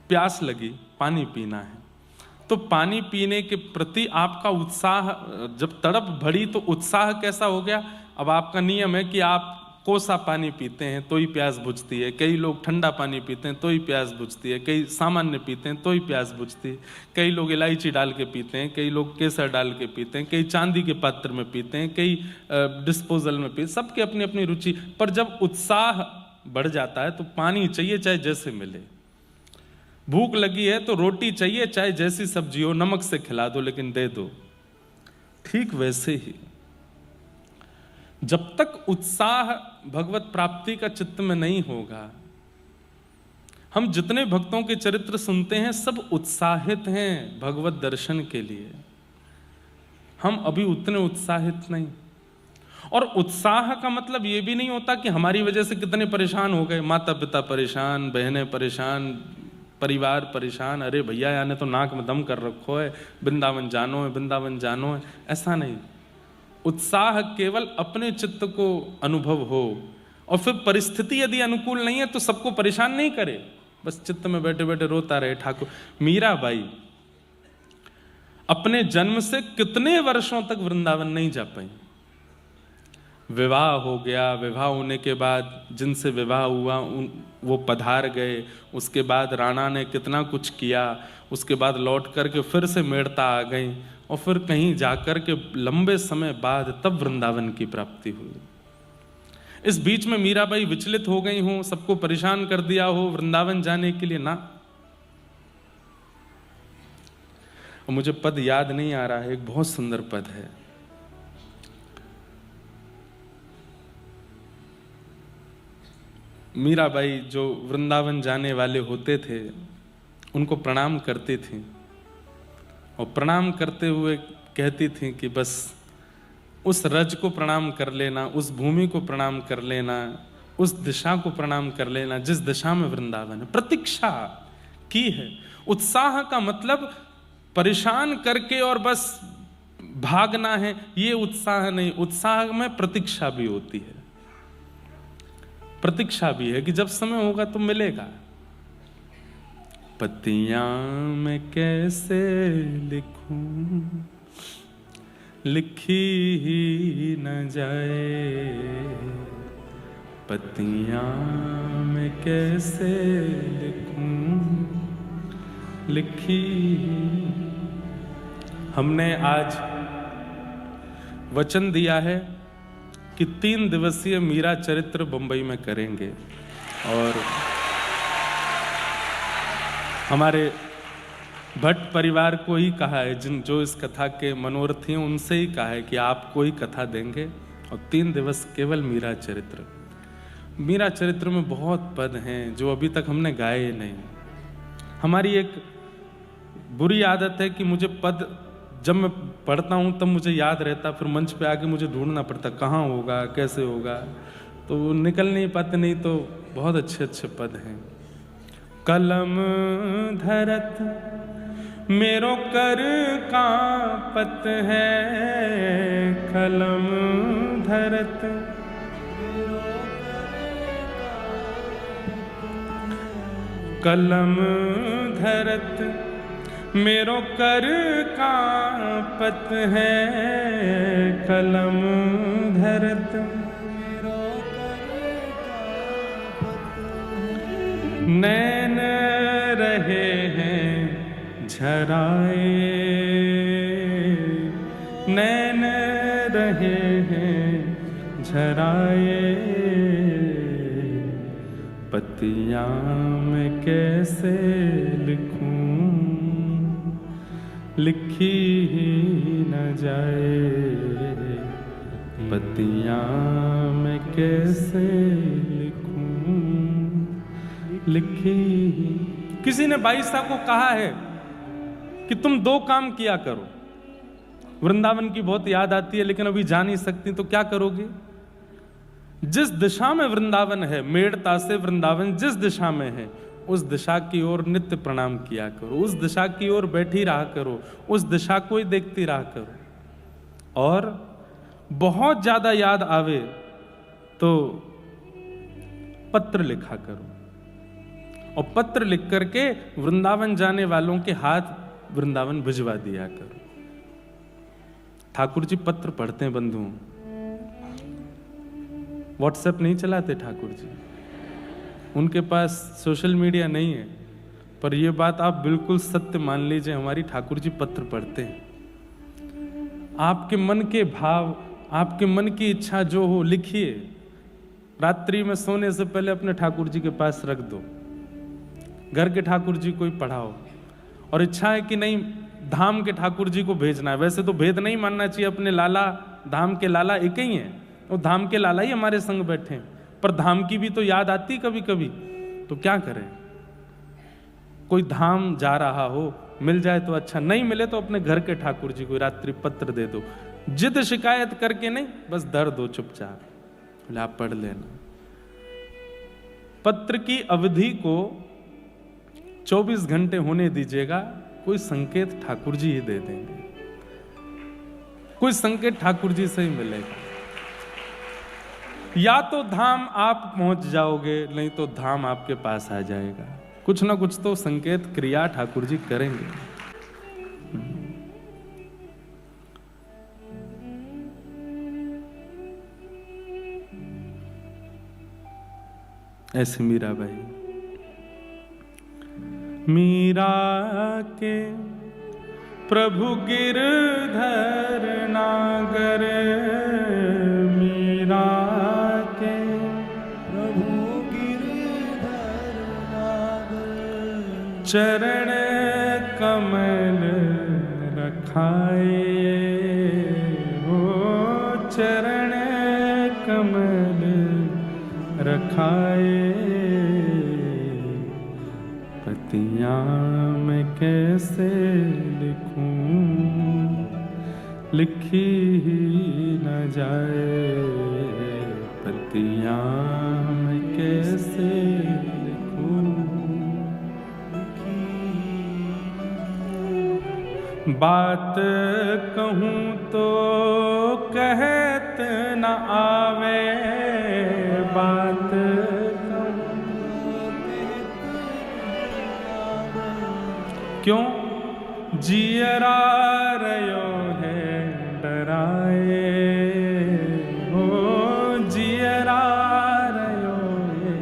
प्यास लगी, पानी पीना है, तो पानी पीने के प्रति आपका उत्साह जब तड़प भरी तो उत्साह कैसा हो गया। अब आपका नियम है कि आप कोसा पानी पीते हैं तो ही प्यास बुझती है, कई लोग ठंडा पानी पीते हैं तो ही प्यास बुझती है, कई सामान्य पीते हैं तो ही प्यास बुझती है, कई लोग इलायची डाल के पीते हैं, कई लोग केसर डाल के पीते हैं, कई चांदी के पात्र में पीते हैं, कई डिस्पोजल में पीते, सबकी अपनी अपनी रुचि। पर जब उत्साह बढ़ जाता है तो पानी चाहिए चाहे जैसे मिले। भूख लगी है तो रोटी चाहिए चाहे जैसी सब्जी हो, नमक से खिला दो लेकिन दे दो। ठीक वैसे ही जब तक उत्साह भगवत प्राप्ति का चित्त में नहीं होगा, हम जितने भक्तों के चरित्र सुनते हैं सब उत्साहित हैं भगवत दर्शन के लिए, हम अभी उतने उत्साहित नहीं। और उत्साह का मतलब ये भी नहीं होता कि हमारी वजह से कितने परेशान हो गए, माता पिता परेशान, बहनें परेशान, परिवार परेशान, अरे भैया याने तो नाक में दम कर रखो है, वृंदावन जानो है, वृंदावन जानो है, ऐसा नहीं। उत्साह केवल अपने चित्त को अनुभव हो, और फिर परिस्थिति यदि अनुकूल नहीं है तो सबको परेशान नहीं करे, बस चित्त में बैठे बैठे रोता रहे ठाकुर। मीराबाई अपने जन्म से कितने वर्षों तक वृंदावन नहीं जा पाई। विवाह हो गया, विवाह होने के बाद जिनसे विवाह हुआ वो पधार गए, उसके बाद राणा ने कितना कुछ किया, उसके बाद लौट करके फिर से मेड़ता आ गई, और फिर कहीं जाकर के लंबे समय बाद तब वृंदावन की प्राप्ति हुई। इस बीच में मीराबाई विचलित हो गई हो, सबको परेशान कर दिया हो वृंदावन जाने के लिए ना। और मुझे पद याद नहीं आ रहा है, एक बहुत सुंदर पद है, मीराबाई जो वृंदावन जाने वाले होते थे उनको प्रणाम करती थी, और प्रणाम करते हुए कहती थी कि बस उस रज को प्रणाम कर लेना, उस भूमि को प्रणाम कर लेना, उस दिशा को प्रणाम कर लेना जिस दिशा में वृंदावन है। प्रतीक्षा की है। उत्साह का मतलब परेशान करके और बस भागना है, ये उत्साह नहीं। उत्साह में प्रतीक्षा भी होती है, प्रतीक्षा भी है कि जब समय होगा तो मिलेगा। पत्तियां मैं कैसे लिखूं, लिखी ही न जाए, पत्तियां मैं कैसे लिखूं, लिखी। हमने आज वचन दिया है कि 3 दिवसीय मीरा चरित्र बंबई में करेंगे, और हमारे भट्ट परिवार को ही कहा है, जो इस कथा के मनोरथी हैं उनसे ही कहा है कि आप कोई कथा देंगे, और 3 दिवस केवल मीरा चरित्र। मीरा चरित्र में बहुत पद हैं जो अभी तक हमने गाए नहीं। हमारी एक बुरी आदत है कि मुझे पद जब मैं पढ़ता हूँ तब मुझे याद रहता, फिर मंच पे आके मुझे ढूंढना पड़ता कहाँ होगा, कैसे होगा, तो निकल नहीं पाते। नहीं तो बहुत अच्छे अच्छे पद हैं। कलम धरत मेरो कर कांपत है, कलम धरत कलम धरत मेरो कर कांपत है, कलम धरत नैन रहे हैं झराए, नैन रहे हैं झराए, पत्तियां मैं कैसे लिखूं, लिखी ही न जाए, पत्तियां मैं कैसे लिखूं, लिखी। किसी ने बाई साहब को कहा है कि तुम 2 काम किया करो, वृंदावन की बहुत याद आती है लेकिन अभी जा नहीं सकती, तो क्या करोगे? जिस दिशा में वृंदावन है, मेड़ता से वृंदावन जिस दिशा में है, उस दिशा की ओर नित्य प्रणाम किया करो, उस दिशा की ओर बैठी रहा करो, उस दिशा को ही देखती रहा करो। और बहुत ज्यादा याद आवे तो पत्र लिखा करो, और पत्र लिख करके वृंदावन जाने वालों के हाथ वृंदावन भिजवा दिया करो। ठाकुर जी पत्र पढ़ते हैं बंधुओं, व्हाट्सएप नहीं चलाते ठाकुर जी, उनके पास सोशल मीडिया नहीं है, पर यह बात आप बिल्कुल सत्य मान लीजिए, हमारी ठाकुर जी पत्र पढ़ते हैं। आपके मन के भाव, आपके मन की इच्छा जो हो लिखिए, रात्रि में सोने से पहले अपने ठाकुर जी के पास रख दो, घर के ठाकुर जी को ही पढ़ाओ। और इच्छा है कि नहीं धाम के ठाकुर जी को भेजना है, वैसे तो भेद नहीं मानना चाहिए, अपने लाला धाम के लाला एक ही हैं, और धाम के लाला ही हमारे संग बैठे हैं, पर धाम की भी तो याद आती कभी कभी, तो क्या करें। कोई धाम जा रहा हो, मिल जाए तो अच्छा, नहीं मिले तो अपने घर के ठाकुर जी को रात्रि पत्र दे दो, जिद शिकायत करके नहीं, बस दर दो चुपचाप, बोले आप पढ़ लेना। पत्र की अवधि को 24 घंटे होने दीजिएगा, कोई संकेत ठाकुर जी ही दे देंगे, कोई संकेत ठाकुर जी से ही मिलेगा। या तो धाम आप पहुंच जाओगे, नहीं तो धाम आपके पास आ जाएगा, कुछ ना कुछ तो संकेत क्रिया ठाकुर जी करेंगे। ऐसे मीराबाई, मीरा के प्रभु गिरधर नागर, मीरा के प्रभु गिरधर नागर, चरण कमल रखाए हो, चरण कमल रखाए, पतियाँ मैं कैसे लिखूं, लिखी ही न जाए, पतियाँ मैं कैसे लिखूं। बात कहूँ तो कहत न आवे, बात क्यों जियरा रयो है डराए, हो जियरा रयो है।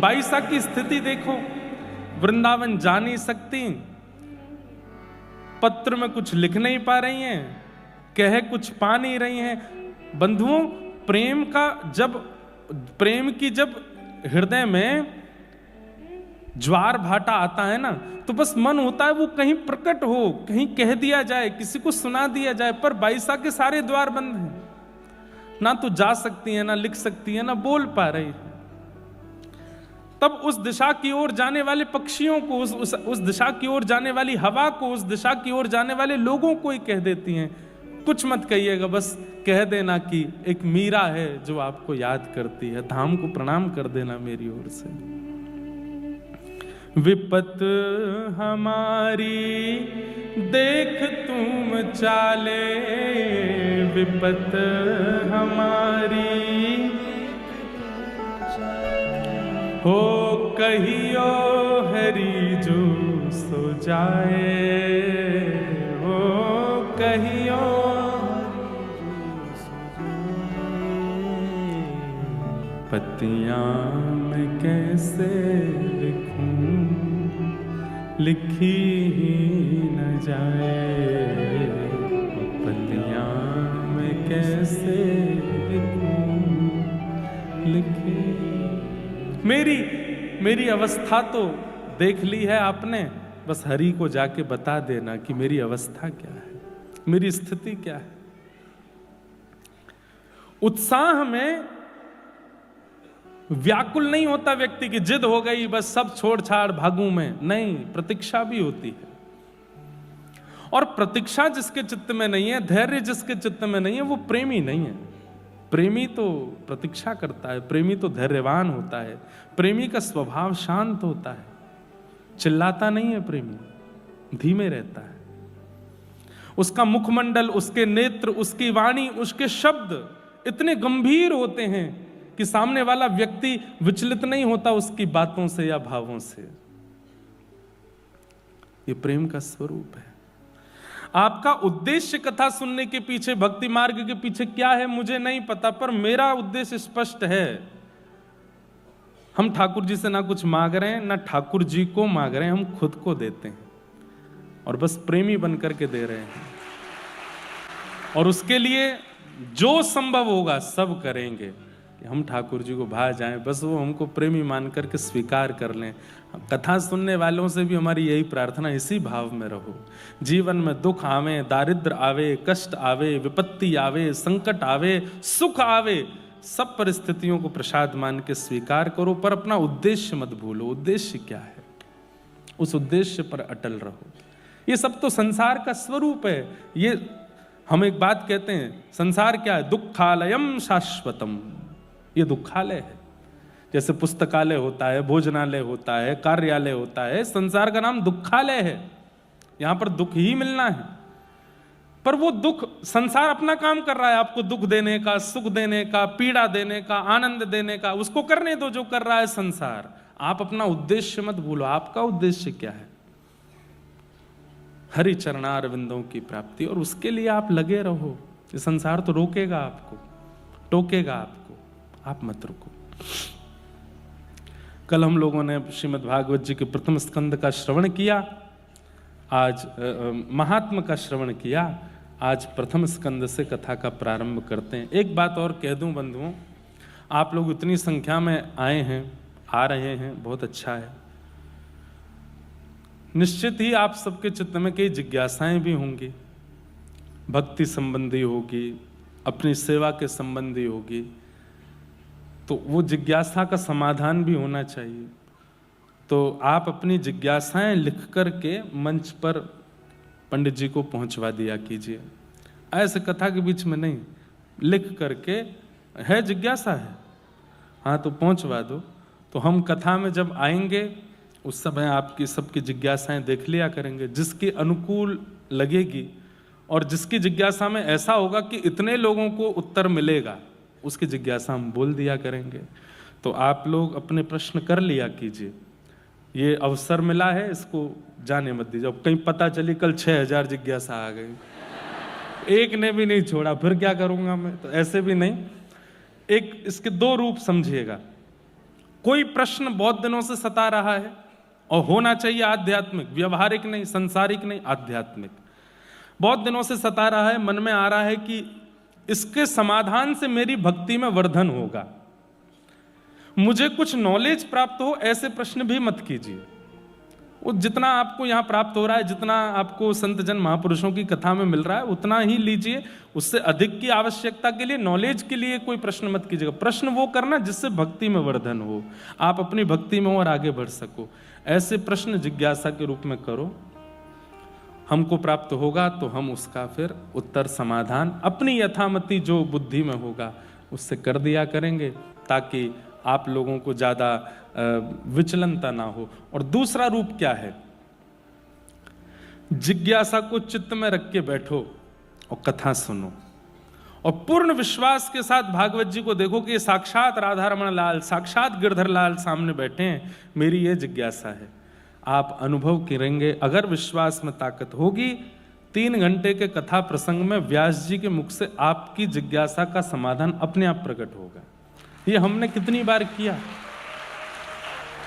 बाईसा की स्थिति देखो, वृंदावन जा नहीं सकती, पत्र में कुछ लिख नहीं पा रही हैं, कह कुछ पा नहीं रही हैं। बंधुओं, प्रेम का जब, प्रेम की जब हृदय में ज्वार भाटा आता है ना, तो बस मन होता है वो कहीं प्रकट हो, कहीं कह दिया जाए, किसी को सुना दिया जाए, पर बाईसा के सारे द्वार बंद हैं, ना तो जा सकती है, ना लिख सकती है, ना बोल पा रही है। तब उस दिशा की ओर जाने वाले पक्षियों को, उस दिशा की ओर जाने वाली हवा को, उस दिशा की ओर जाने वाले लोगों को ही कह देती हैं, कुछ मत कहिएगा, बस कह देना कि एक मीरा है जो आपको याद करती है, धाम को प्रणाम कर देना मेरी ओर से। विपत हमारी देख तुम चाले, विपत हमारी हो कहियो हरि जो सो जाए, हो कहियो पत्तियां मैं कैसे लिखूं, लिखी ही न जाए, पत्तियां मैं कैसे लिखूं, लिखी। मेरी अवस्था तो देख ली है आपने, बस हरि को जाके बता देना कि मेरी अवस्था क्या है, मेरी स्थिति क्या है। उत्साह में व्याकुल नहीं होता व्यक्ति की, जिद हो गई बस सब छोड़ छाड़ भागूं मैं, नहीं, प्रतीक्षा भी होती है। और प्रतीक्षा जिसके चित्त में नहीं है, धैर्य जिसके चित्त में नहीं है, वो प्रेमी नहीं है। प्रेमी तो प्रतीक्षा करता है, प्रेमी तो धैर्यवान होता है, प्रेमी का स्वभाव शांत होता है, चिल्लाता नहीं है, प्रेमी धीमे रहता है। उसका मुखमंडल, उसके नेत्र, उसकी वाणी, उसके शब्द इतने गंभीर होते हैं कि सामने वाला व्यक्ति विचलित नहीं होता उसकी बातों से या भावों से। ये प्रेम का स्वरूप है। आपका उद्देश्य कथा सुनने के पीछे, भक्ति मार्ग के पीछे क्या है मुझे नहीं पता, पर मेरा उद्देश्य स्पष्ट है। हम ठाकुर जी से ना कुछ मांग रहे हैं, ना ठाकुर जी को मांग रहे हैं, हम खुद को देते हैं और बस प्रेमी बनकर के दे रहे हैं। और उसके लिए जो संभव होगा सब करेंगे कि हम ठाकुर जी को भा जाएं, बस वो हमको प्रेमी मान करके स्वीकार कर लें। कथा सुनने वालों से भी हमारी यही प्रार्थना, इसी भाव में रहो। जीवन में दुख आवे, दारिद्र आवे, कष्ट आवे, विपत्ति आवे, संकट आवे, सुख आवे, सब परिस्थितियों को प्रसाद मान के स्वीकार करो, पर अपना उद्देश्य मत भूलो। उद्देश्य क्या है, उस उद्देश्य पर अटल रहो। ये सब तो संसार का स्वरूप है। ये हम एक बात कहते हैं, संसार क्या है? दुखालयम शाश्वतम। ये दुखालय है। जैसे पुस्तकालय होता है, भोजनालय होता है, कार्यालय होता है, संसार का नाम दुखालय है। यहां पर दुख ही मिलना है। पर वो दुख, संसार अपना काम कर रहा है, आपको दुख देने का, सुख देने का, पीड़ा देने का, आनंद देने का, उसको करने दो जो कर रहा है संसार। आप अपना उद्देश्य मत भूलो। आपका उद्देश्य क्या है? हरि चरणार विंदों की प्राप्ति, और उसके लिए आप लगे रहो। ये संसार तो रोकेगा आपको, टोकेगा आपको, आप मत रुको। कल हम लोगों ने श्रीमद् भागवत जी के प्रथम स्कंद का श्रवण किया, आज महात्म का श्रवण किया। आज प्रथम स्कंद से कथा का प्रारंभ करते हैं। एक बात और कह दूं बंधुओं, आप लोग इतनी संख्या में आए हैं, आ रहे हैं, बहुत अच्छा है। निश्चित ही आप सबके चित्त में कई जिज्ञासाएं भी होंगी, भक्ति संबंधी होगी, अपनी सेवा के संबंधी होगी, तो वो जिज्ञासा का समाधान भी होना चाहिए। तो आप अपनी जिज्ञासाएं लिख करके मंच पर पंडित जी को पहुंचवा दिया कीजिए। ऐसे कथा के बीच में नहीं, लिख करके, है जिज्ञासा है, हाँ तो पहुंचवा दो। तो हम कथा में जब आएंगे उस समय आपकी सबकी जिज्ञासाएं देख लिया करेंगे, जिसकी अनुकूल लगेगी और जिसकी जिज्ञासा में ऐसा होगा कि इतने लोगों को उत्तर मिलेगा, उसकी जिज्ञासा हम बोल दिया करेंगे। तो आप लोग अपने प्रश्न कर लिया कीजिए। ये अवसर मिला है, इसको जाने मत दीजिए। अब कहीं पता चली कल 6000 जिज्ञासा आ गई, एक ने भी नहीं छोड़ा, फिर क्या करूंगा मैं? तो ऐसे भी नहीं। एक इसके दो रूप समझिएगा। कोई प्रश्न बहुत दिनों से सता रहा है और होना चाहिए आध्यात्मिक, व्यवहारिक नहीं, संसारिक नहीं, आध्यात्मिक। बहुत दिनों से सता रहा है, मन में आ रहा है कि इसके समाधान से मेरी भक्ति में वर्धन होगा, मुझे कुछ नॉलेज प्राप्त हो, ऐसे प्रश्न भी मत कीजिए। वो जितना आपको यहाँ प्राप्त हो रहा है, जितना आपको संत जन महापुरुषों की कथा में मिल रहा है, उतना ही लीजिए। उससे अधिक की आवश्यकता के लिए, नॉलेज के लिए कोई प्रश्न मत कीजिएगा। प्रश्न वो करना जिससे भक्ति में वर्धन हो, आप अपनी भक्ति में और आगे बढ़ सको। ऐसे प्रश्न जिज्ञासा के रूप में करो। हमको प्राप्त होगा तो हम उसका फिर उत्तर, समाधान अपनी यथामति जो बुद्धि में होगा उससे कर दिया करेंगे, ताकि आप लोगों को ज़्यादा विचलनता ना हो। और दूसरा रूप क्या है? जिज्ञासा को चित्त में रख के बैठो और कथा सुनो, और पूर्ण विश्वास के साथ भागवत जी को देखो कि साक्षात राधा रमण लाल, साक्षात गिरधर लाल सामने बैठे हैं। मेरी ये जिज्ञासा है। आप अनुभव करेंगे, अगर विश्वास में ताकत होगी, 3 घंटे के कथा प्रसंग में व्यास जी के मुख से आपकी जिज्ञासा का समाधान अपने आप प्रकट होगा। ये हमने कितनी बार किया।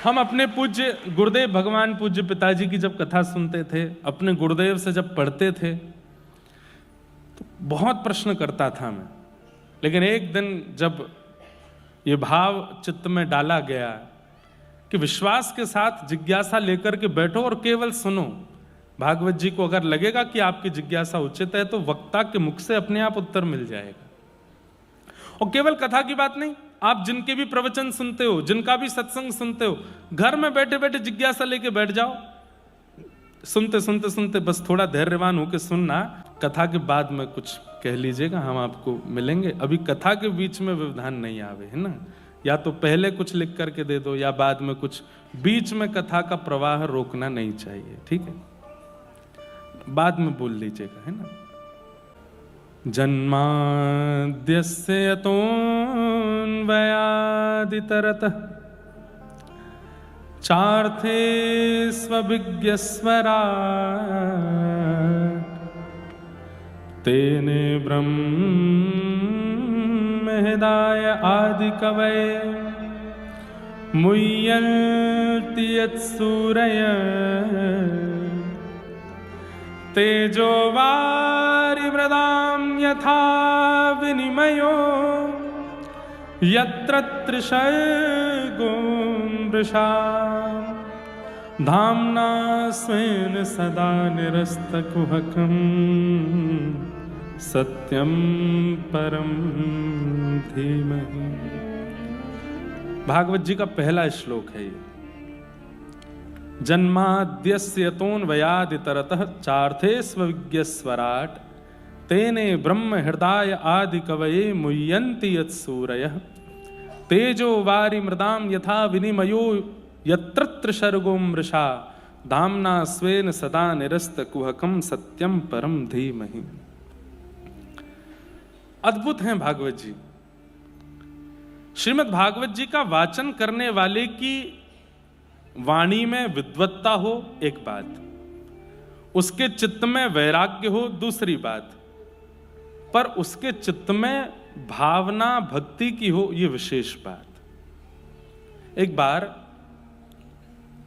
हम अपने पूज्य गुरुदेव भगवान पूज्य पिताजी की जब कथा सुनते थे, अपने गुरुदेव से जब पढ़ते थे, तो बहुत प्रश्न करता था मैं। लेकिन एक दिन जब ये भाव चित्त में डाला गया कि विश्वास के साथ जिज्ञासा लेकर के बैठो और केवल सुनो, भागवत जी को अगर लगेगा कि आपकी जिज्ञासा उचित है तो वक्ता के मुख से अपने आप उत्तर मिल जाएगा। और केवल कथा की बात नहीं, आप जिनके भी प्रवचन सुनते हो, जिनका भी सत्संग सुनते हो, घर में बैठे बैठे जिज्ञासा लेके बैठ जाओ। सुनते सुनते सुनते बस थोड़ा धैर्यवान होकर सुनना, कथा के बाद में कुछ कह लीजिएगा, हम आपको मिलेंगे। अभी कथा के बीच में व्यवधान नहीं आवे, है ना। या तो पहले कुछ लिख करके दे दो या बाद में कुछ, बीच में कथा का प्रवाह रोकना नहीं चाहिए, ठीक है। बाद में बोल लीजिएगा, है ना। जन्माद्यस्य यतोऽन्वयादितरतः चार्थे स्वविज्ञस्वराट् तेने ब्रह्महृदाय आदिकवये मुह्यन्ति यत्सूरयः तेजो वारिमृदां यथा विनिमयो यत्र त्रिसर्गो मृषा धाम्ना स्वेन सदा निरस्तकुहकं सत्यं परं धीमहि। भागवत जी का पहला श्लोक है ये। जन्माद्यस्य यतोऽन्वयादितरतः चार्थे स्वविज्ञस्वराट् तेने ब्रह्म हृदय आदि कवये मुह्यन्ति यत्सूरयः तेजो वारि मृदां यथा विनिमयो यत्र त्रिसर्गो मृषा धाम्ना स्वेन सदा निरस्तकुहकं सत्यं परम धीमहि। अद्भुत हैं भागवत जी। श्रीमद् भागवत जी का वाचन करने वाले की वाणी में विद्वत्ता हो एक बात, उसके चित्त में वैराग्य हो दूसरी बात, पर उसके चित्त में भावना भक्ति की हो ये विशेष बात। एक बार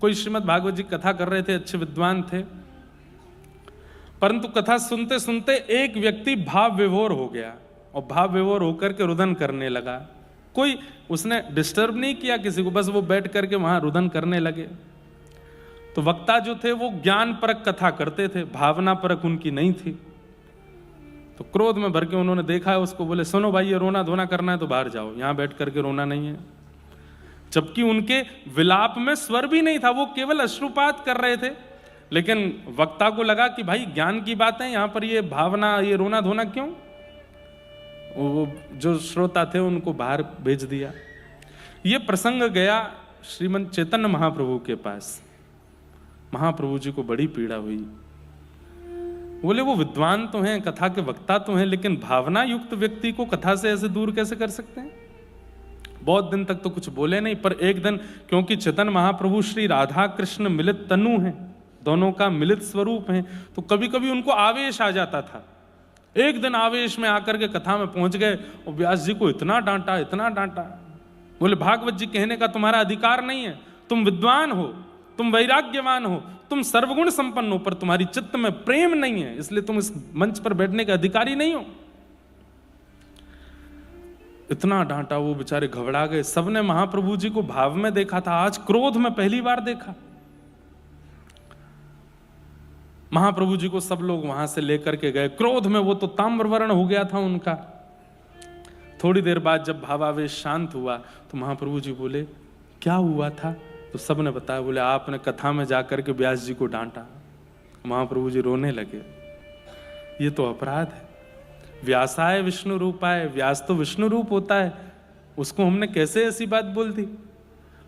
कोई श्रीमद् भागवत जी कथा कर रहे थे, अच्छे विद्वान थे, परंतु कथा सुनते सुनते एक व्यक्ति भाव विभोर हो गया और भाव विभोर होकर के रुदन करने लगा। कोई उसने डिस्टर्ब नहीं किया किसी को, बस वो बैठ करके वहां रुदन करने लगे। तो वक्ता जो थे वो ज्ञान परक कथा करते थे, भावना परक उनकी नहीं थी। तो क्रोध में भर के उन्होंने देखा है उसको, बोले सुनो भाई ये रोना धोना करना है तो बाहर जाओ, यहां बैठ करके रोना नहीं है। जबकि उनके विलाप में स्वर भी नहीं था, वो केवल अश्रुपात कर रहे थे। लेकिन वक्ता को लगा कि भाई ज्ञान की बात है, यहां पर ये भावना ये रोना धोना क्यों। वो जो श्रोता थे उनको बाहर भेज दिया। ये प्रसंग गया श्रीमंत चैतन्य महाप्रभु के पास। महाप्रभु जी को बड़ी पीड़ा हुई। बोले वो विद्वान तो हैं, कथा के वक्ता तो हैं, लेकिन भावना युक्त व्यक्ति को कथा से ऐसे दूर कैसे कर सकते हैं। बहुत दिन तक तो कुछ बोले नहीं, पर एक दिन, क्योंकि चैतन्य महाप्रभु श्री राधा कृष्ण मिलित तनु हैं, दोनों का मिलित स्वरूप है, तो कभी कभी उनको आवेश आ जाता था। एक दिन आवेश में आकर के कथा में पहुंच गए और व्यास जी को इतना डांटा इतना डांटा। बोले भागवत जी कहने का तुम्हारा अधिकार नहीं है, तुम विद्वान हो, तुम वैराग्यवान हो, तुम सर्वगुण संपन्न हो, पर तुम्हारी चित्त में प्रेम नहीं है, इसलिए तुम इस मंच पर बैठने के अधिकारी नहीं हो। इतना डांटा, वो बेचारे घबरा गए। सबने महाप्रभु जी को भाव में देखा था, आज क्रोध में पहली बार देखा। महाप्रभु जी को सब लोग वहां से लेकर के गए। क्रोध में वो तो ताम्रवर्ण हो गया था उनका। थोड़ी देर बाद जब भावावेश शांत हुआ तो महाप्रभु जी बोले क्या हुआ था। तो सबने बताया। बोले आपने कथा में जाकर के व्यास जी को डांटा। महाप्रभु जी रोने लगे। ये तो अपराध है। व्यासाय विष्णु रूपाय, व्यास तो विष्णु रूप होता है, उसको हमने कैसे ऐसी बात बोल दी।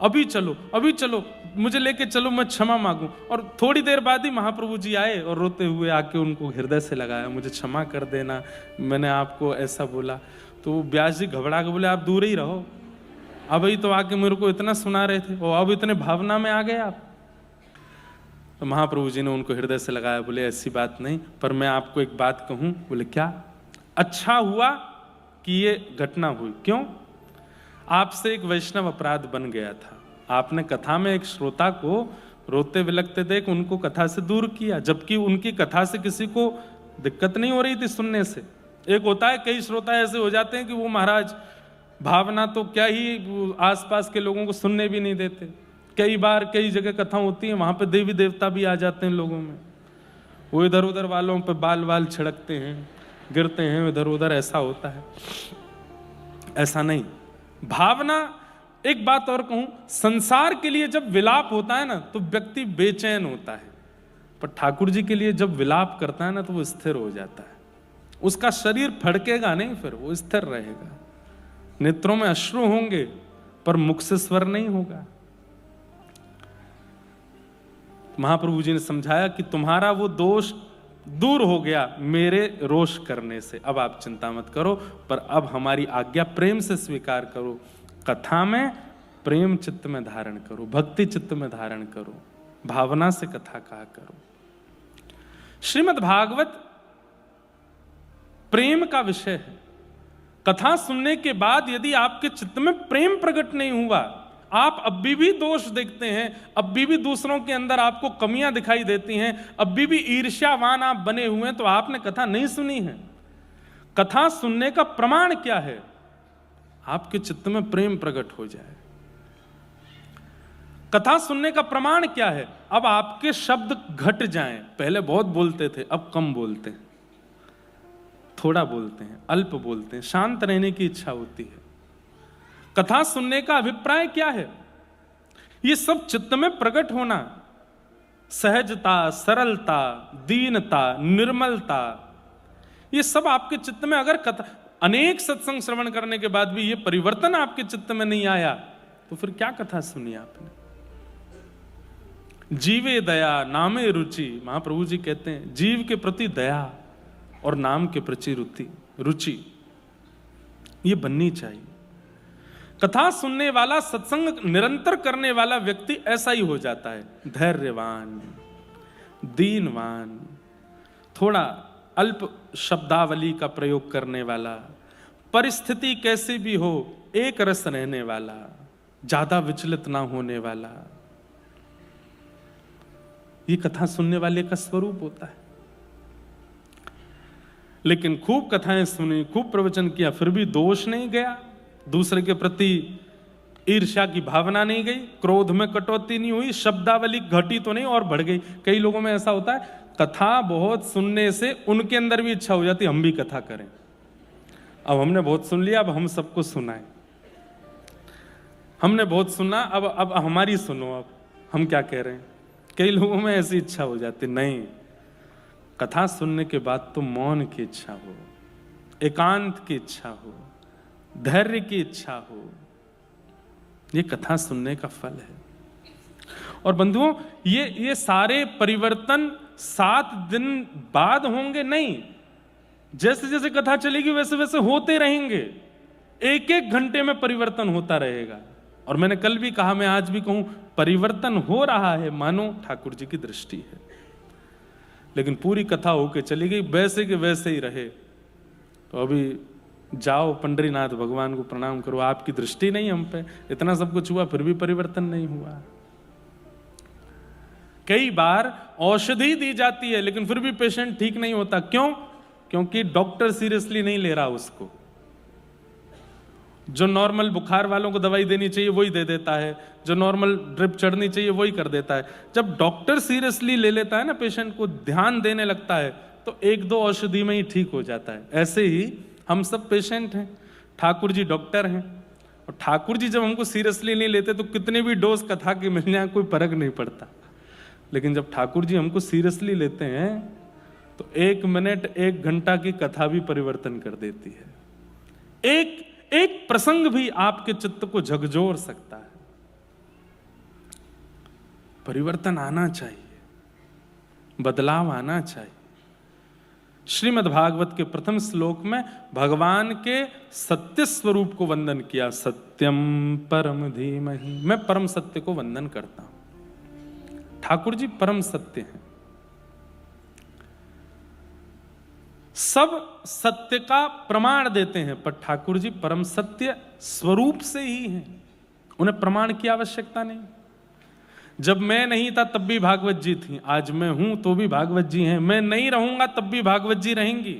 अभी चलो अभी चलो, मुझे लेके चलो, मैं क्षमा मांगू। और थोड़ी देर बाद ही महाप्रभु जी आए और रोते हुए आके उनको हृदय से लगाया, मुझे क्षमा कर देना, मैंने आपको ऐसा बोला। तो व्यास जी घबरा के बोले आप दूर ही रहो, अभी तो आके मेरे को इतना सुना रहे थे और अब इतने भावना में आ गए आप। तो महाप्रभु जी ने उनको हृदय से लगाया, बोले ऐसी बात नहीं, पर मैं आपको एक बात कहूं। बोले क्या। अच्छा हुआ कि ये घटना हुई। क्यों। आपसे एक वैष्णव अपराध बन गया था। आपने कथा में एक श्रोता को रोते विलखते देख उनको कथा से दूर किया, जबकि उनकी कथा से किसी को दिक्कत नहीं हो रही थी सुनने से। एक होता है कई श्रोता ऐसे हो जाते हैं कि वो महाराज भावना तो क्या ही आसपास के लोगों को सुनने भी नहीं देते। कई बार कई जगह कथा होती है, वहां पे देवी देवता भी आ जाते हैं लोगों में, वो इधर उधर वालों पे बाल बाल छिड़कते हैं, गिरते हैं इधर उधर, ऐसा होता है। ऐसा नहीं। भावना, एक बात और कहूं, संसार के लिए जब विलाप होता है ना तो व्यक्ति बेचैन होता है, पर ठाकुर जी के लिए जब विलाप करता है ना तो वो स्थिर हो जाता है। उसका शरीर फड़केगा नहीं, फिर वो स्थिर रहेगा। नेत्रों में अश्रु होंगे पर मुख से स्वर नहीं होगा। महाप्रभु जी ने समझाया कि तुम्हारा वो दोष दूर हो गया मेरे रोष करने से, अब आप चिंता मत करो, पर अब हमारी आज्ञा प्रेम से स्वीकार करो। कथा में प्रेम चित्त में धारण करो, भक्ति चित्त में धारण करो, भावना से कथा कहा करो। श्रीमद् भागवत प्रेम का विषय है। कथा सुनने के बाद यदि आपके चित्त में प्रेम प्रकट नहीं हुआ, आप अब भी दोष देखते हैं, अब भी दूसरों के अंदर आपको कमियां दिखाई देती हैं, अब भी ईर्ष्यावान आप बने हुए हैं, तो आपने कथा नहीं सुनी है। कथा सुनने का प्रमाण क्या है? आपके चित्त में प्रेम प्रकट हो जाए। कथा सुनने का प्रमाण क्या है? अब आपके शब्द घट जाएं। पहले बहुत बोलते थे, अब कम बोलते हैं, थोड़ा बोलते हैं, अल्प बोलते हैं, शांत रहने की इच्छा होती है। कथा सुनने का अभिप्राय क्या है? ये सब चित्त में प्रकट होना, सहजता, सरलता, दीनता, निर्मलता, ये सब आपके चित्त में, अगर कथा अनेक सत्संग श्रवण करने के बाद भी ये परिवर्तन आपके चित्त में नहीं आया, तो फिर क्या कथा सुनी आपने? जीवे दया नामे रुचि, महाप्रभु जी कहते हैं जीव के प्रति दया और नाम के प्रति रुचि ये बननी चाहिए। कथा सुनने वाला, सत्संग निरंतर करने वाला व्यक्ति ऐसा ही हो जाता है, धैर्यवान, दीनवान, थोड़ा अल्प शब्दावली का प्रयोग करने वाला, परिस्थिति कैसी भी हो एक रस रहने वाला, ज्यादा विचलित ना होने वाला। ये कथा सुनने वाले का स्वरूप होता है। लेकिन खूब कथाएं सुनी, खूब प्रवचन किया, फिर भी दोष नहीं गया, दूसरे के प्रति ईर्ष्या की भावना नहीं गई, क्रोध में कटौती नहीं हुई, शब्दावली घटी तो नहीं और बढ़ गई। कई लोगों में ऐसा होता है, कथा बहुत सुनने से उनके अंदर भी इच्छा हो जाती है हम भी कथा करें। अब हमने बहुत सुन लिया, अब हम सबको सुनाएं। हमने बहुत सुना, अब हमारी सुनो, अब हम क्या कह रहे हैं। कई लोगों में ऐसी इच्छा हो जाती, नहीं, कथा सुनने के बाद तो मौन की इच्छा हो, एकांत की इच्छा हो, धैर्य की इच्छा हो, ये कथा सुनने का फल है। और बंधुओं, ये सारे परिवर्तन 7 दिन बाद होंगे नहीं, जैसे जैसे कथा चलेगी वैसे वैसे होते रहेंगे, एक एक घंटे में परिवर्तन होता रहेगा। और मैंने कल भी कहा, मैं आज भी कहूं, परिवर्तन हो रहा है, मानो ठाकुर जी की दृष्टि है। लेकिन पूरी कथा होके चली गई, वैसे के वैसे ही रहे, तो अभी जाओ पंडरीनाथ भगवान को प्रणाम करो, आपकी दृष्टि नहीं हम पे, इतना सब कुछ हुआ फिर भी परिवर्तन नहीं हुआ। कई बार औषधि दी जाती है लेकिन फिर भी पेशेंट ठीक नहीं होता। क्यों? क्योंकि डॉक्टर सीरियसली नहीं ले रहा उसको। जो नॉर्मल बुखार वालों को दवाई देनी चाहिए वही दे देता है, जो नॉर्मल ड्रिप चढ़नी चाहिए वही कर देता है। जब डॉक्टर सीरियसली ले लेता है ना, पेशेंट को ध्यान देने लगता है, तो 1-2 औषधि में ही ठीक हो जाता है। ऐसे ही हम सब पेशेंट हैं, ठाकुर जी डॉक्टर हैं, और ठाकुर जी जब हमको सीरियसली नहीं लेते तो कितने भी डोज कथा के मिल जाए कोई फर्क नहीं पड़ता। लेकिन जब ठाकुर जी हमको सीरियसली लेते हैं तो 1 मिनट 1 घंटा की कथा भी परिवर्तन कर देती है। एक प्रसंग भी आपके चित्त को झकझोर सकता है। परिवर्तन आना चाहिए, बदलाव आना चाहिए। श्रीमद् भागवत के प्रथम श्लोक में भगवान के सत्य स्वरूप को वंदन किया, सत्यम परम धीमहि। मैं परम सत्य को वंदन करता हूं। ठाकुर जी परम सत्य हैं, सब सत्य का प्रमाण देते हैं, पर ठाकुर जी परम सत्य स्वरूप से ही हैं, उन्हें प्रमाण की आवश्यकता नहीं। जब मैं नहीं था तब भी भागवत जी थी, आज मैं हूं तो भी भागवत जी हैं, मैं नहीं रहूंगा तब भी भागवत जी रहेंगी।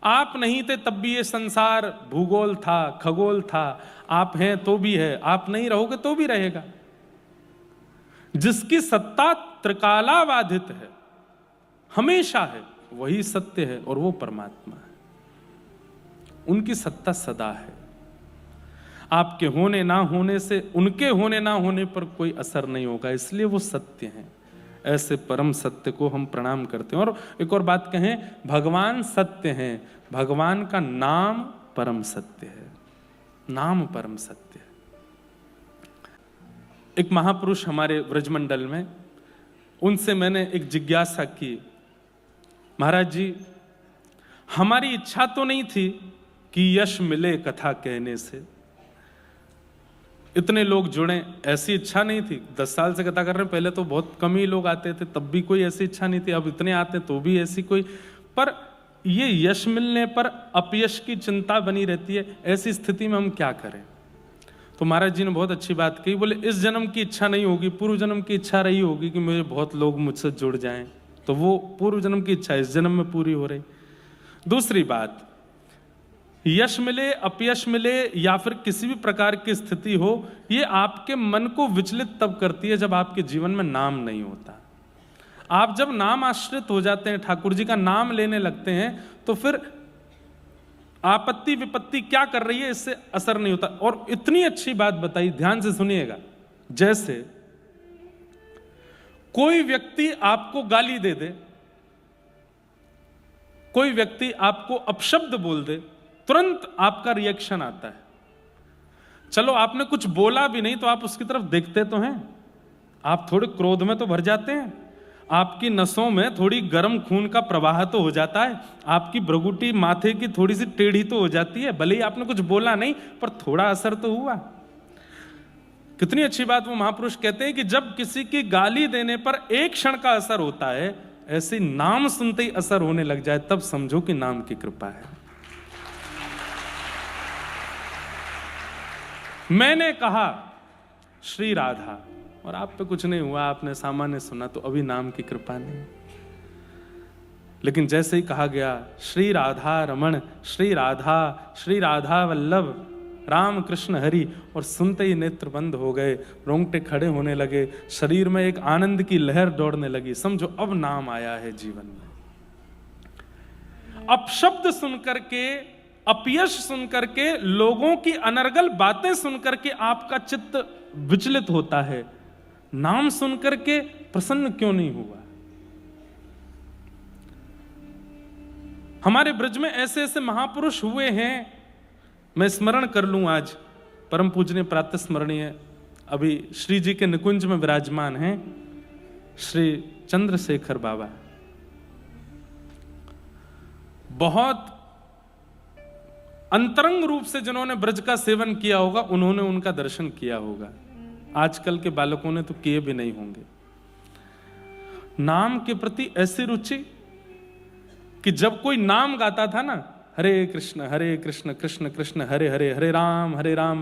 आप नहीं थे तब भी ये संसार भूगोल था, खगोल था, आप हैं तो भी है, आप नहीं रहोगे तो भी रहेगा। जिसकी सत्ता त्रिकालाबाधित है, हमेशा है, वही सत्य है और वो परमात्मा है। उनकी सत्ता सदा है। आपके होने ना होने से, उनके होने ना होने पर कोई असर नहीं होगा, इसलिए वो सत्य हैं। ऐसे परम सत्य को हम प्रणाम करते हैं। और एक और बात कहें, भगवान सत्य हैं, भगवान का नाम परम सत्य है, नाम परम सत्य है। एक महापुरुष हमारे व्रजमंडल में, उनसे मैंने एक जिज्ञासा की, महाराज जी, हमारी इच्छा तो नहीं थी कि यश मिले कथा कहने से, इतने लोग जुड़े, ऐसी इच्छा नहीं थी। 10 साल से कथा कर रहे हैं, पहले तो बहुत कम ही लोग आते थे, तब भी कोई ऐसी इच्छा नहीं थी। अब इतने आते तो भी ऐसी कोई, पर ये यश मिलने पर अपयश की चिंता बनी रहती है। ऐसी स्थिति में हम क्या करें? तो महाराज जी ने बहुत अच्छी बात कही, बोले इस जन्म की इच्छा नहीं होगी, पूर्व जन्म की इच्छा रही होगी कि मुझे बहुत लोग मुझसे जुड़ जाएं, तो वो पूर्व जन्म की इच्छा इस जन्म में पूरी हो रही। दूसरी बात, यश मिले, अपयश मिले या फिर किसी भी प्रकार की स्थिति हो, ये आपके मन को विचलित तब करती है जब आपके जीवन में नाम नहीं होता। आप जब नाम आश्रित हो जाते हैं, ठाकुर जी का नाम लेने लगते हैं, तो फिर आपत्ति विपत्ति क्या कर रही है इससे असर नहीं होता। और इतनी अच्छी बात बताई, ध्यान से सुनिएगा, जैसे कोई व्यक्ति आपको गाली दे दे, कोई व्यक्ति आपको अपशब्द बोल दे, तुरंत आपका रिएक्शन आता है। चलो आपने कुछ बोला भी नहीं तो आप उसकी तरफ देखते तो हैं, आप थोड़े क्रोध में तो भर जाते हैं, आपकी नसों में थोड़ी गर्म खून का प्रवाह तो हो जाता है, आपकी भ्रुकुटी माथे की थोड़ी सी टेढ़ी तो हो जाती है, भले ही आपने कुछ बोला नहीं पर थोड़ा असर तो हुआ। कितनी अच्छी बात वो महापुरुष कहते हैं कि जब किसी की गाली देने पर एक क्षण का असर होता है, ऐसे नाम सुनते ही असर होने लग जाए, तब समझो कि नाम की कृपा है। मैंने कहा श्री राधा और आप पे कुछ नहीं हुआ, आपने सामान्य सुना, तो अभी नाम की कृपा नहीं। लेकिन जैसे ही कहा गया श्री राधा रमण, श्री राधा वल्लभ, राम कृष्ण हरि, और सुनते ही नेत्र बंद हो गए, रोंगटे खड़े होने लगे, शरीर में एक आनंद की लहर दौड़ने लगी। समझो अब नाम आया है जीवन में। अपशब्द सुनकर के, अपयश सुनकर के, लोगों की अनर्गल बातें सुनकर के आपका चित्त विचलित होता है, नाम सुनकर के प्रसन्न क्यों नहीं हुआ? हमारे ब्रज में ऐसे ऐसे महापुरुष हुए हैं, मैं स्मरण कर लूं आज, परम पूजनीय प्रातः स्मरणीय अभी श्री जी के निकुंज में विराजमान हैं श्री चंद्रशेखर बाबा। बहुत अंतरंग रूप से जिन्होंने ब्रज का सेवन किया होगा, उन्होंने उनका दर्शन किया होगा। आजकल के बालकों ने तो किए भी नहीं होंगे। नाम के प्रति ऐसी रुचि कि जब कोई नाम गाता था ना, हरे कृष्ण कृष्ण कृष्ण हरे हरे, हरे राम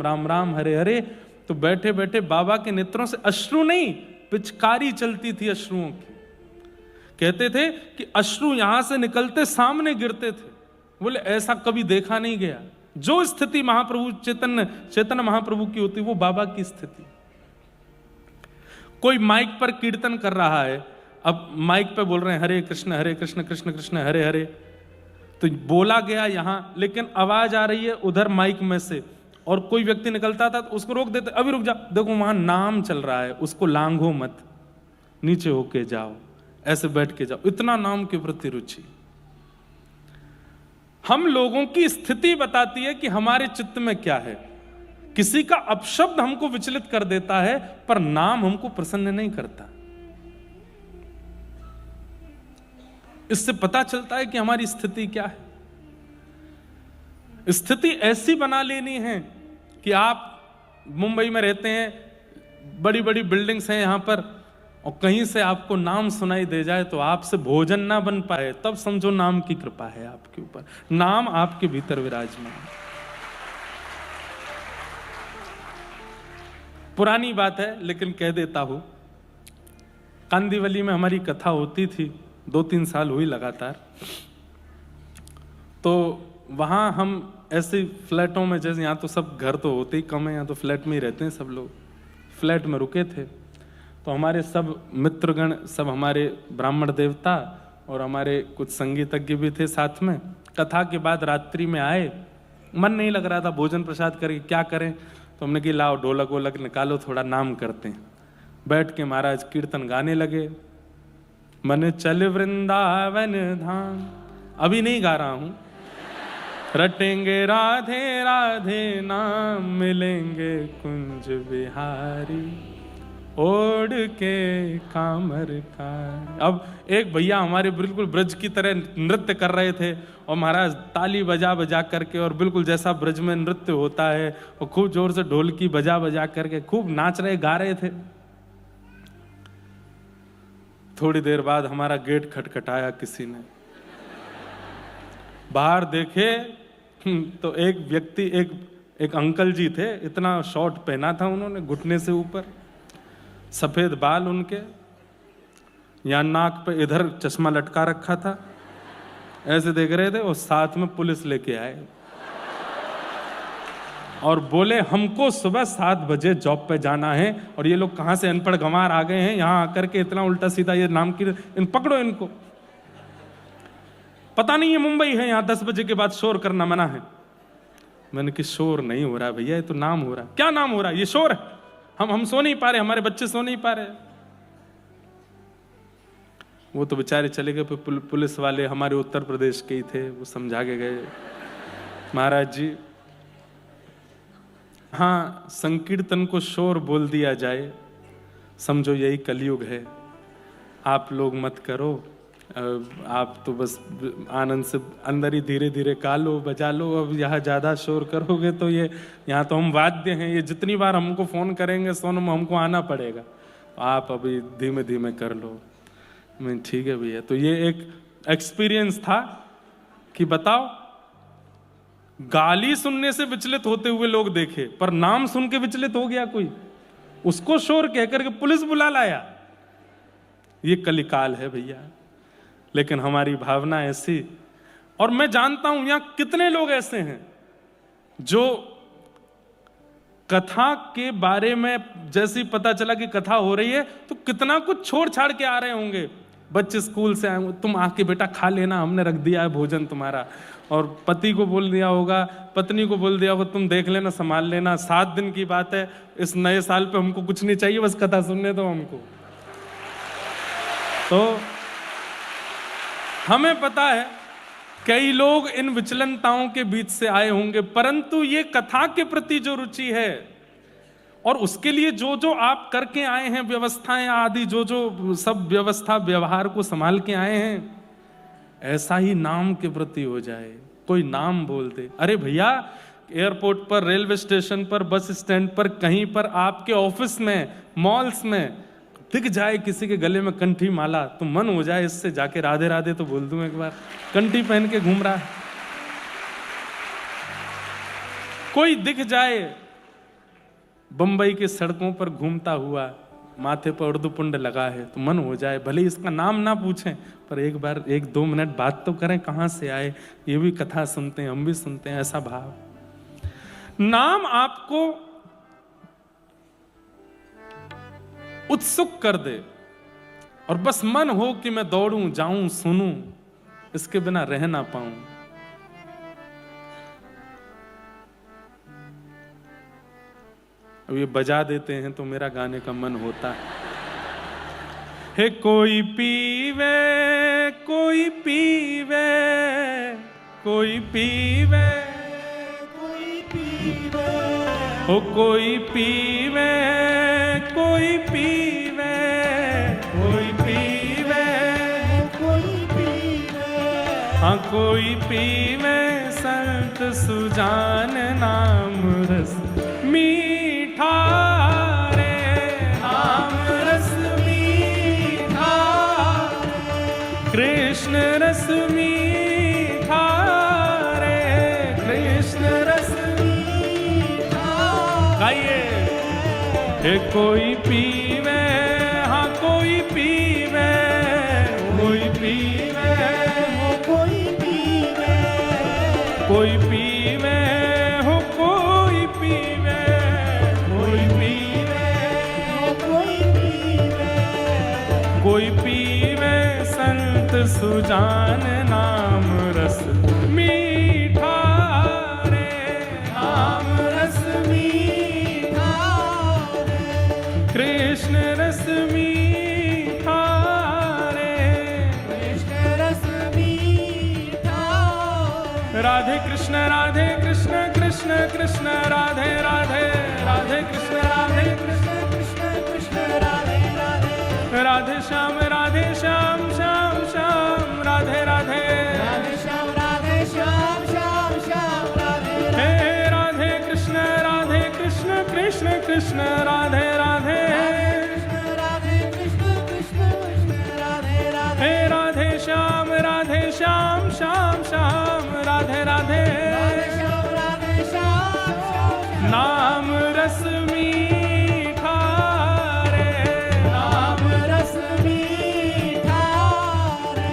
राम राम हरे हरे, तो बैठे बैठे बाबा के नेत्रों से अश्रु नहीं, पिचकारी चलती थी अश्रुओं की। कहते थे कि अश्रु यहां से निकलते सामने गिरते थे। बोले ऐसा कभी देखा नहीं गया। जो स्थिति महाप्रभु चैतन्य महाप्रभु की होती, वो बाबा की स्थिति। कोई माइक पर कीर्तन कर रहा है, अब माइक पे बोल रहे हैं हरे कृष्ण कृष्ण कृष्ण हरे हरे, तो बोला गया यहां, लेकिन आवाज आ रही है उधर माइक में से, और कोई व्यक्ति निकलता था तो उसको रोक देते, अभी रुक जा, देखो वहां नाम चल रहा है, उसको लांघो मत, नीचे होके जाओ, ऐसे बैठ के जाओ। इतना नाम के प्रति रुचि। हम लोगों की स्थिति बताती है कि हमारे चित्त में क्या है। किसी का अपशब्द हमको विचलित कर देता है, पर नाम हमको प्रसन्न नहीं करता। इससे पता चलता है कि हमारी स्थिति क्या है। स्थिति ऐसी बना लेनी है कि आप मुंबई में रहते हैं, बड़ी बड़ी बिल्डिंग्स हैं यहां पर, और कहीं से आपको नाम सुनाई दे जाए तो आपसे भोजन ना बन पाए, तब समझो नाम की कृपा है आपके ऊपर, नाम आपके भीतर विराजमान है। पुरानी बात है लेकिन कह देता हूं, कांदीवली में हमारी कथा होती थी, 2-3 साल हुई लगातार। तो वहाँ हम ऐसे फ्लैटों में, जैसे यहाँ तो सब घर तो होते ही कम है, यहाँ तो फ्लैट में ही रहते हैं सब लोग, फ्लैट में रुके थे। तो हमारे सब मित्रगण, सब हमारे ब्राह्मण देवता और हमारे कुछ संगीतज्ञ भी थे साथ में। कथा के बाद रात्रि में आए, मन नहीं लग रहा था भोजन प्रसाद करके, क्या करें, तो हमने कि लाओ ढोलक वोलक निकालो, थोड़ा नाम करते हैं। बैठ के महाराज कीर्तन गाने लगे, मन चल वृंदावन धाम, अभी नहीं गा रहा हूं, रटेंगे राधे राधे नाम, मिलेंगे कुंज बिहारी। ओढ़ के कामर का। अब एक भैया हमारे बिल्कुल ब्रज की तरह नृत्य कर रहे थे और महाराज ताली बजा बजा करके, और बिल्कुल जैसा ब्रज में नृत्य होता है, और खूब जोर से ढोलकी बजा बजा करके खूब नाच रहे गा रहे थे। थोड़ी देर बाद हमारा गेट खटखटाया किसी ने, बाहर देखे तो एक व्यक्ति, एक अंकल जी थे, इतना शॉर्ट पहना था उन्होंने घुटने से ऊपर, सफेद बाल उनके, यहाँ नाक पे इधर चश्मा लटका रखा था, ऐसे देख रहे थे, और साथ में पुलिस लेके आए और बोले हमको सुबह 7 बजे जॉब पे जाना है, और ये लोग कहाँ से अनपढ़ गंवार आ गए हैं यहाँ आकर के इतना उल्टा सीधा ये नाम की, पकड़ो इनको, पता नहीं ये मुंबई है, यहाँ 10 बजे के बाद शोर करना मना है। मैंने कि शोर नहीं हो रहा भैया, ये तो नाम हो रहा। क्या नाम हो रहा? ये शोर है, हम सो नहीं पा रहे, हमारे बच्चे सो नहीं पा रहे। वो तो बेचारे चले गए, पुलिस वाले हमारे उत्तर प्रदेश के ही थे, वो समझा के गए महाराज जी, हाँ संकीर्तन को शोर बोल दिया जाए, समझो यही कलयुग है, आप लोग मत करो, आप तो बस आनंद से अंदर ही धीरे धीरे गा लो बजा लो। अब यहाँ ज़्यादा शोर करोगे तो ये यहाँ तो हम वाद्य हैं, ये जितनी बार हमको फ़ोन करेंगे सोनम हमको आना पड़ेगा, आप अभी धीमे धीमे कर लो। मैं ठीक है भैया। तो ये एक एक्सपीरियंस था कि बताओ, गाली सुनने से विचलित होते हुए लोग देखे, पर नाम सुन के विचलित हो गया कोई, उसको शोर कहकर के पुलिस बुला लाया। ये कलिकाल है भैया। लेकिन हमारी भावना ऐसी, और मैं जानता हूं यहां कितने लोग ऐसे हैं जो कथा के बारे में जैसे ही पता चला कि कथा हो रही है तो कितना कुछ छोड़ छाड़ के आ रहे होंगे। बच्चे स्कूल से आए, तुम आके बेटा खा लेना, हमने रख दिया है भोजन तुम्हारा। और पति को बोल दिया होगा, पत्नी को बोल दिया होगा, तुम देख लेना संभाल लेना, 7 दिन की बात है, इस नए साल पे हमको कुछ नहीं चाहिए, बस कथा सुनने दो हमको। तो हमें पता है कई लोग इन विचलनताओं के बीच से आए होंगे, परंतु ये कथा के प्रति जो रुचि है और उसके लिए जो जो आप करके आए हैं व्यवस्थाएं आदि, जो जो सब व्यवस्था व्यवहार को संभाल के आए हैं, ऐसा ही नाम के प्रति हो जाए। कोई नाम बोल दे, अरे भैया एयरपोर्ट पर, रेलवे स्टेशन पर, बस स्टैंड पर, कहीं पर, आपके ऑफिस में, मॉल्स में दिख जाए किसी के गले में कंठी माला तो मन हो जाए इससे जाके राधे राधे तो बोल दूं एक बार। कंठी पहन के घूम रहा है, कोई दिख जाए बंबई के सड़कों पर घूमता हुआ, माथे पर उर्दुपुंड लगा है, तो मन हो जाए भले इसका नाम ना पूछें पर एक बार 1-2 मिनट बात तो करें, कहां से आए, ये भी कथा सुनते हैं, हम भी सुनते हैं, ऐसा भाव। नाम आपको उत्सुक कर दे और बस मन हो कि मैं दौड़ूं, जाऊं, सुनूं, इसके बिना रह ना पाऊं। अब ये बजा देते हैं तो मेरा गाने का मन होता है। कोई पीवे, कोई पीवे, कोई पीवे, कोई पीवे, ओ कोई पीवे, कोई पीवे, कोई पीवे, कोई पीवे, हाँ कोई पीवे संत सुजान नाम रस मीठा रे, नाम रस मीठा, कृष्ण रस मीठा रे, कृष्ण रस मीठा। गाइए, कोई पीवे, हाँ कोई पीवे, कोई पीवे, कोई पीवे, कोई पीवे, हो कोई पीवे, कोई पीवे, कोई पीवे, कोई पीवे संत सुजान नाम रस मीठा रे, नाम रस मीठा, कृष्ण रस मीठा रे, कृष्ण रस मीठा। राधे कृष्ण कृष्ण कृष्ण राधे राधे, राधे कृष्ण कृष्ण कृष्ण कृष्ण राधे। राधे श्याम श्याम श्याम राधे राधे राधे श्याम श्याम श्याम राधे हे राधे कृष्ण कृष्ण कृष्ण राधे राधे राधे कृष्ण कृष्ण राधे राधे हे राधे श्याम श्याम श्याम राधे राधे नाम रस मीठा रे नाम रस मीठा रे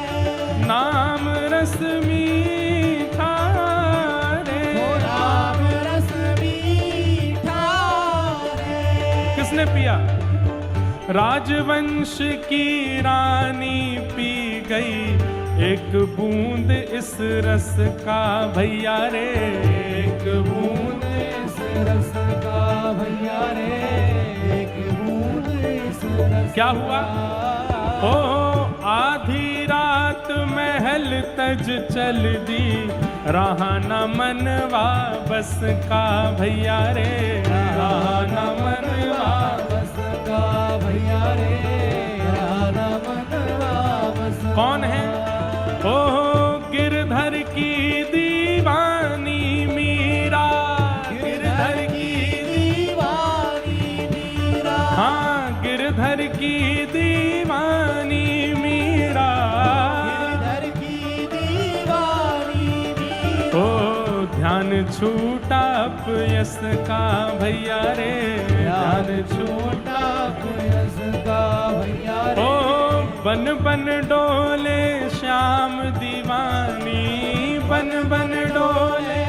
नाम रस मीठा रे नाम रस मीठा रे किसने पिया? राजवंश की रानी पी गई एक बूंद इस रस का भैया रे एक बूंद इस रस का भैया रे एक बूंद इस रस क्या हुआ? ओ आधी रात महल तज चल दी रहा न मनवा बस का भैया रे रहा न मनवा बस का भैया रे राधा मनवा बस कौन है? ओ गिरधर की दीवानी मीरा गिरधर की दीवानी मीरा हाँ गिरधर की दीवानी मीरा गिरधर की दीवानी मीरा ओ ध्यान छूटा अपयस का भैया रे ध्यान छूटा यस का भैया रे ओ बन बन डोले श्याम दीवानी बन बन डोले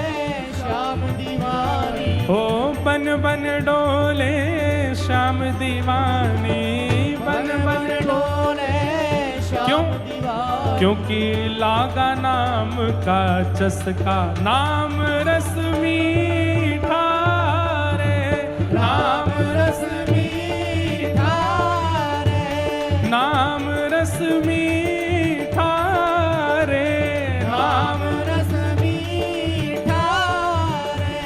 श्याम दीवानी ओ बन बन डोले श्याम दीवानी बन बन डोले श्याम क्यों? दीवानी क्योंकि लागा नाम का चस्का नाम रस मीठा रे नाम रस मीठा रे नाम रस मीठा रे नाम रस मीठा रे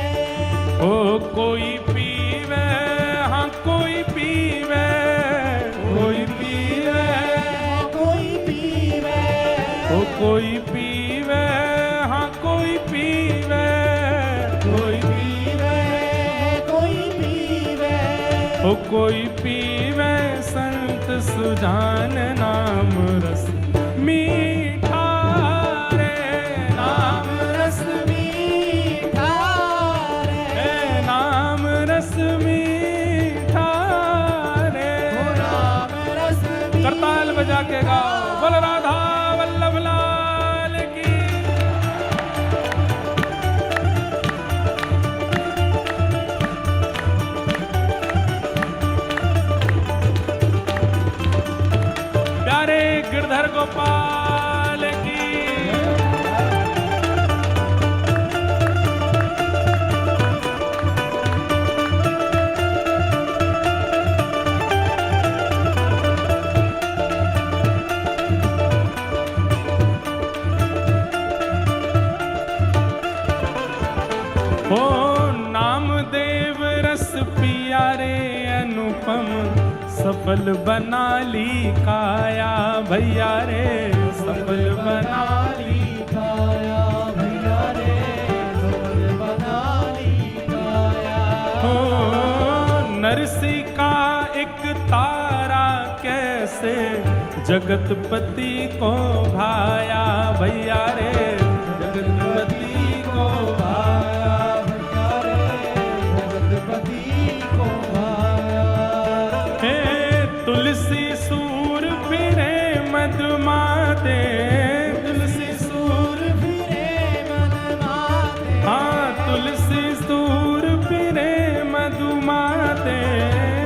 ओ कोई पीवे हाँ कोई पीवे कोई पीवे कोई पीवे ओ कोई पीवे हाँ कोई पीवे कोई पीवे कोई पीवे ओ कोई पीवे संत सुजान नाम रस मीठा रे नाम रस मीठा रे रे नाम रस मीठा रे नाम रस करताल बजा के गाओ बोल राधा वल्लभ लाल की प्यारे गिरधर गोपाल की हो नामदेव रस पिया रे अनुपम सफल बना ली काया भैया रे सफल बना ली काया भैया रे सफल बना ली काया हो नरसी का एक तारा कैसे जगतपति को भाया भैया रे जगतपति को भाया भैया रे जगतपति को भाया हे तुलसी सूर फिरे मधुमाते तुलसी सूर फिरे मन माते हाँ तुलसी सूर फिरे मधुमाते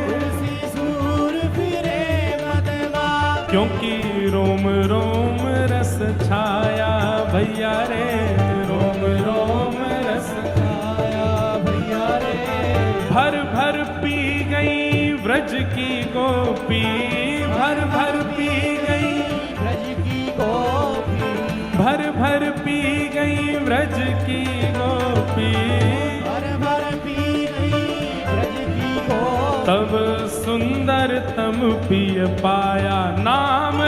तुलसी सूर फिरे मन माते क्योंकि रोम रोम रस छाया भैया रे रोम रोम रस आया भैया रे भर भर पी गई व्रज की गोपी भर भर पी गई ब्रज की गोपी भर भर पी गई व्रज की गोपी भर भर पी गई ब्रज की गोपी तब सुंदर तम पिय पाया नाम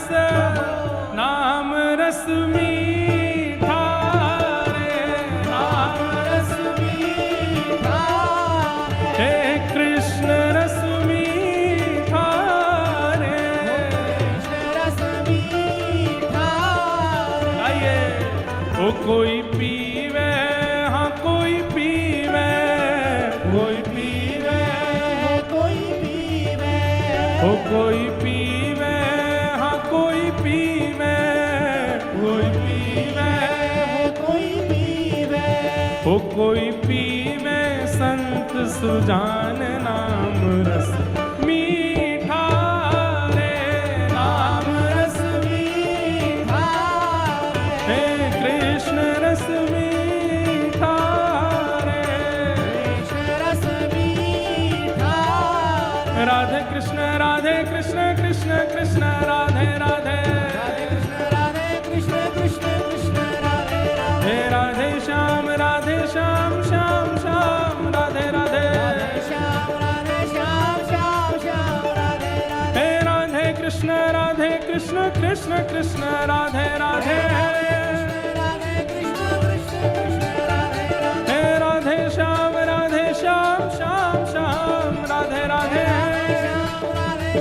रस नाम रस मीठा रे, नाम रस मीठा, हे कृष्ण रस मीठा रे, कृष्ण रस मीठा। आइए ओ कोई पीवे, हाँ कोई पीवे, कोई पीवे, कोई पीवे, ओ कोई पीवे, हाँ कोई पीवे, कोई पीवे, कोई पीवे, ओ कोई पीवे संत सुजान नाम रस मीठा रे, नाम रस मीठा, हे कृष्ण रस मीठा रे, कृष्ण रस मीठा। राधे कृष्ण कृष्ण कृष्ण राधे राधे, राधे कृष्ण कृष्ण कृष्ण राधे राधे, हे राधे श्याम श्याम श्याम राधे राधे, श्याम श्याम श्याम राधे राधे, हे राधे कृष्ण कृष्ण कृष्ण राधे राधे, राधे कृष्ण कृष्ण राधे राधे, हे राधे श्याम श्याम श्याम राधे राधे,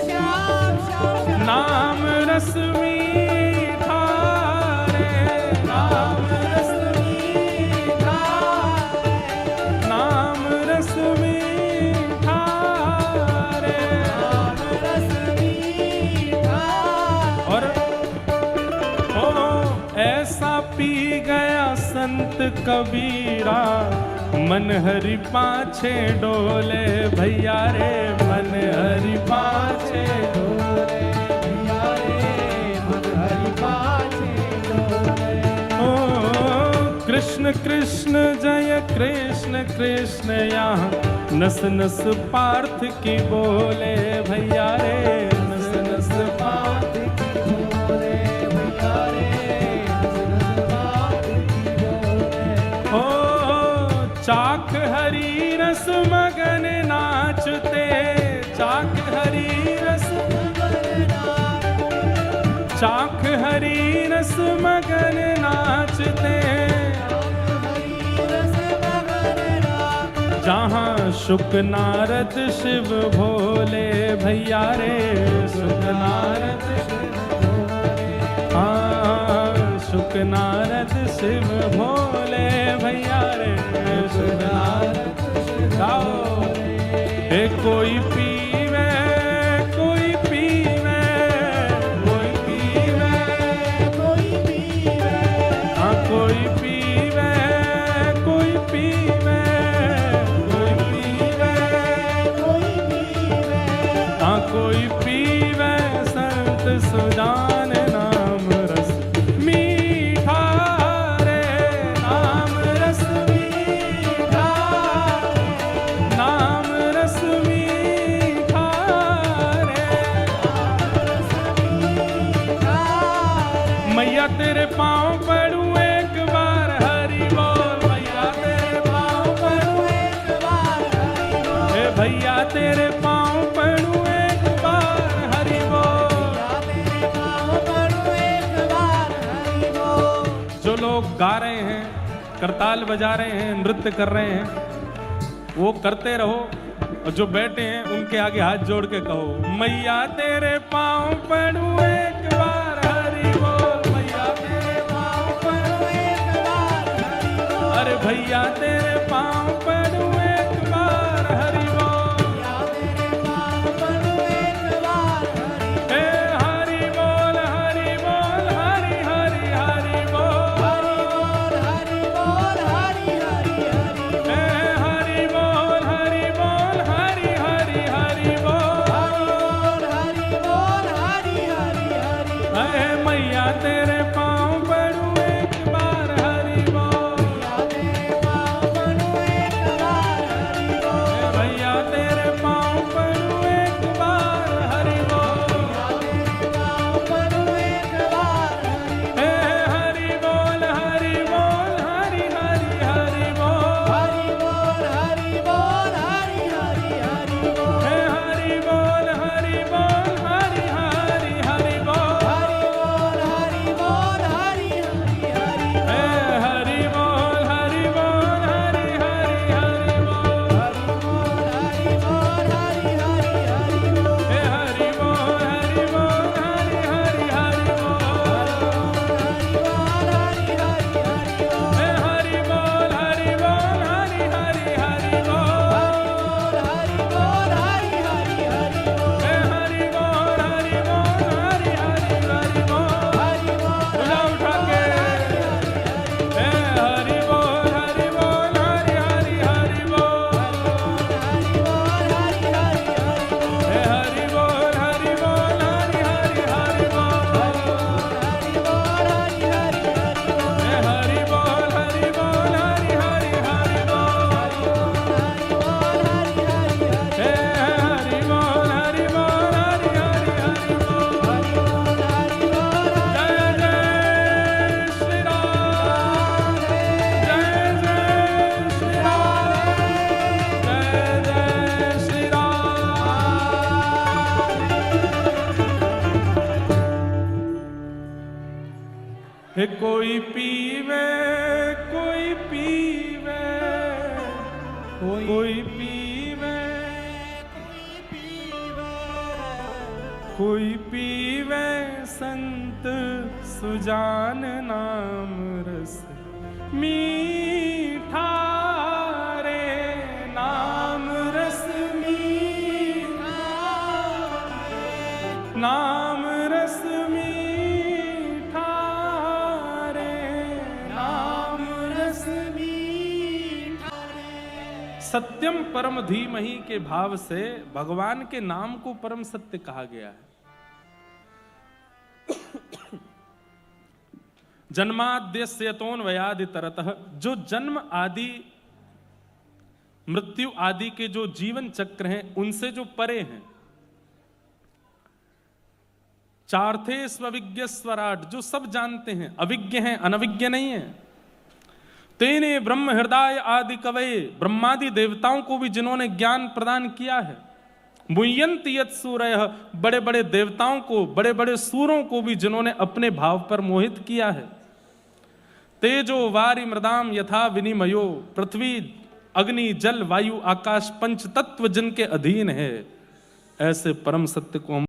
श्याम श्याम नाम रस मीठा रे, नाम रस मीठा, नाम रस मीठा रे, रस मीठा। और ओ ऐसा पी गया संत कबीरा, मन हरि पाछे डोले भैया रे, मन हरि पाछे डोले, भैया रे मन हरि पाछे डोले, ओ कृष्ण कृष्ण जय कृष्ण कृष्ण यहाँ नस नस पार्थ की बोले भैया रे, नस नस पार्थ की बोले भैया रे, बात की बोले, ओ चाक हरी रस मगन नाचते, चाक हरी रस, चाक हरी रस मगन नाचते, जहाँ शुक नारद शिव भोले भैया रे, शुक नारद हाँ शुक नारद शिव भोले भैया रे, शुक नारद गाओ, हे कोई पीवे, कोई पीवे, कोई पीवे, कोई पीवे, हाँ कोई पीवे, कोई पीवे, कोई पीवे, कोई पीवे, हाँ कोई पीवे संत सुजान नाम रस मीठा रे, नाम रस मीठा, नाम रस मीठा रे, मैया तेरे पाँव पड़ूं एक बार हरि बोल, मैया तेरे पाँव पड़ूं, एक बार हरि बोल, हे भैया तेरे पाँव पड़ूं एक बार हरि बोल। तेरे पाँव पड़ूं एक बार हरि बोल। जो लोग गा रहे हैं, करताल बजा रहे हैं, नृत्य कर रहे हैं, वो करते रहो, और जो बैठे हैं उनके आगे हाथ जोड़ के कहो, मैया तेरे पाँव पड़ूं एक बार हरि बोल, मैया तेरे पाँव पड़ूं एक बार हरि बोल, अरे भैया तेरे पाँव पड़ूं एक बार हरि बोल, तेरे पाँव पड़ूं एक बार हरि हे हरि बोल हरि बोल हरि हरि हरि बोल, हरि बोल हरि हरि हरि हे हरि बोल हरि बोल हरि हरि हरि बोल, हरि बोल हरि हे कोई पीवे कोई पीवे कोई पीवे कोई पीवे संत सुजान नाम रस मीठा रे नाम रस मीठा नाम रस मीठा रे नाम रस मीठा रे। सत्यम परम धीमहि के भाव से भगवान के नाम को परम सत्य कहा गया है। जन्माद्यस्यतोन्वयादि तरतः, जो जन्म आदि मृत्यु आदि के जो जीवन चक्र हैं उनसे जो परे हैं। चार्थे स्वविज्ञ स्वराट, जो सब जानते हैं, अविज्ञ हैं, अनविज्ञ नहीं है। तेने ब्रह्म हृदय आदि कवये, ब्रह्मादि देवताओं को भी जिन्होंने ज्ञान प्रदान किया है। मुह्यन्ति यत् सूरयः, बड़े बड़े देवताओं को, बड़े बड़े सूरों को भी जिन्होंने अपने भाव पर मोहित किया है। तेजो वारि मृदाम यथा विनिमयो, पृथ्वी अग्नि जल वायु आकाश पंच तत्व जिनके अधीन है, ऐसे परम सत्य को हम